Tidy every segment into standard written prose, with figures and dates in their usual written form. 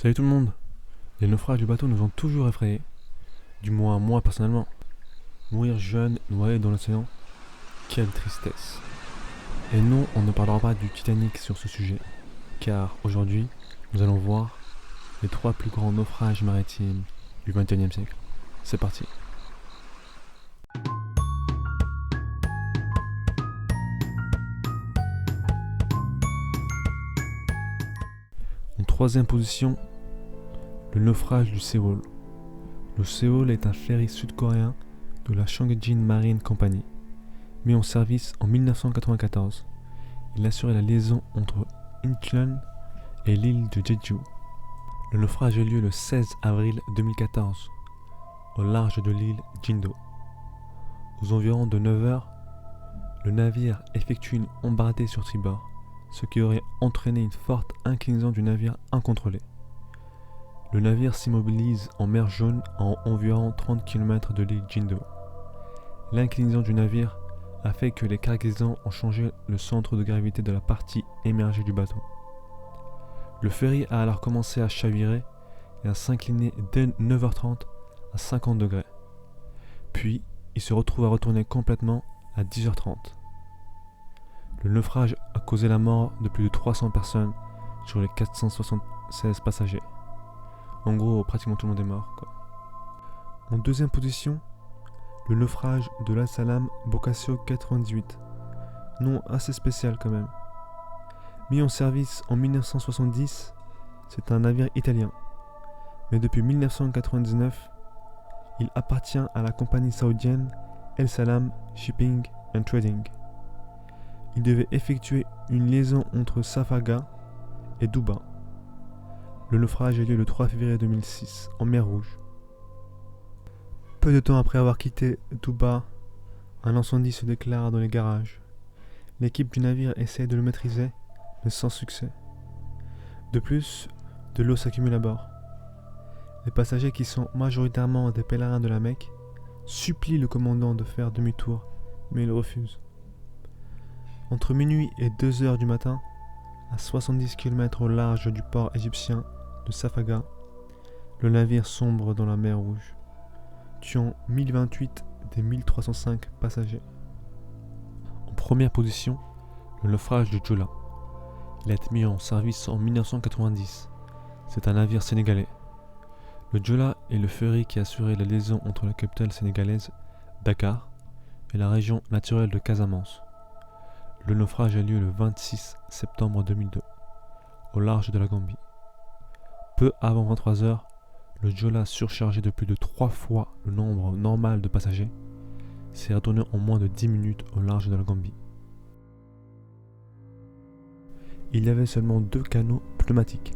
Salut tout le monde. Les naufrages du bateau nous ont toujours effrayés. Du moins moi personnellement. Mourir jeune, noyé dans l'océan, quelle tristesse. Et non, on ne parlera pas du Titanic sur ce sujet, car aujourd'hui, nous allons voir les 3 plus grands naufrages maritimes du XXIe siècle. C'est parti. En troisième position, le naufrage du Sewol. Le Sewol est un ferry sud-coréen de la Changjin Marine Company, mis en service en 1994. Il assurait la liaison entre Incheon et l'île de Jeju. Le naufrage a eu lieu le 16 avril 2014, au large de l'île Jindo. Aux environs de 9 heures, le navire effectue une embardée sur tribord, ce qui aurait entraîné une forte inclinaison du navire incontrôlée. Le navire s'immobilise en mer Jaune à environ 30 km de l'île Jindo. L'inclinaison du navire a fait que les cargaisons ont changé le centre de gravité de la partie émergée du bateau. Le ferry a alors commencé à chavirer et à s'incliner dès 9h30 à 50 degrés. Puis, il se retrouve à retourner complètement à 10h30. Le naufrage a causé la mort de plus de 300 personnes sur les 476 passagers. En gros, pratiquement tout le monde est mort, quoi. En deuxième position, le naufrage de l'Al-Salam Boccasio 98. Nom assez spécial quand même. Mis en service en 1970, c'est un navire italien. Mais depuis 1999, il appartient à la compagnie saoudienne El Salam Shipping and Trading. Il devait effectuer une liaison entre Safaga et Duba. Le naufrage a eu lieu le 3 février 2006 en mer Rouge. Peu de temps après avoir quitté Duba, un incendie se déclare dans les garages. L'équipe du navire essaie de le maîtriser, mais sans succès. De plus, de l'eau s'accumule à bord. Les passagers, qui sont majoritairement des pèlerins de la Mecque, supplient le commandant de faire demi-tour, mais il refuse. Entre minuit et 2 heures du matin, à 70 km au large du port égyptien de Safaga, le navire sombre dans la mer Rouge, tuant 1028 des 1305 passagers. En première position, le naufrage du Jola. Il a été mis en service en 1990. C'est un navire sénégalais. Le Jola est le ferry qui assurait la liaison entre la capitale sénégalaise, Dakar, et la région naturelle de Casamance. Le naufrage a lieu le 26 septembre 2002, au large de la Gambie. Peu avant 23 heures, le Jola, surchargé de plus de 3 fois le nombre normal de passagers, s'est retourné en moins de 10 minutes au large de la Gambie. Il y avait seulement 2 canots pneumatiques.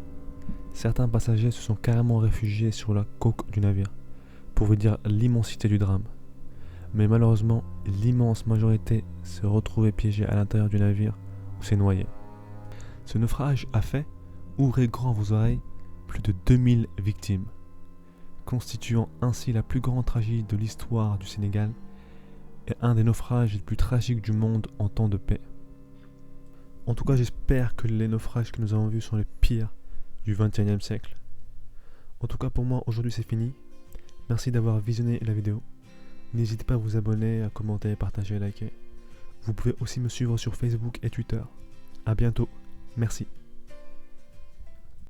Certains passagers se sont carrément réfugiés sur la coque du navire, pour vous dire l'immensité du drame. Mais malheureusement, l'immense majorité s'est retrouvée piégée à l'intérieur du navire ou s'est noyée. Ce naufrage a fait, ouvrez grand vos oreilles, plus de 2000 victimes, constituant ainsi la plus grande tragédie de l'histoire du Sénégal et un des naufrages les plus tragiques du monde en temps de paix. En tout cas, j'espère que les naufrages que nous avons vus sont les pires du XXIe siècle. En tout cas, pour moi, aujourd'hui c'est fini. Merci d'avoir visionné la vidéo. N'hésitez pas à vous abonner, à commenter, partager, liker. Vous pouvez aussi me suivre sur Facebook et Twitter. A bientôt. Merci.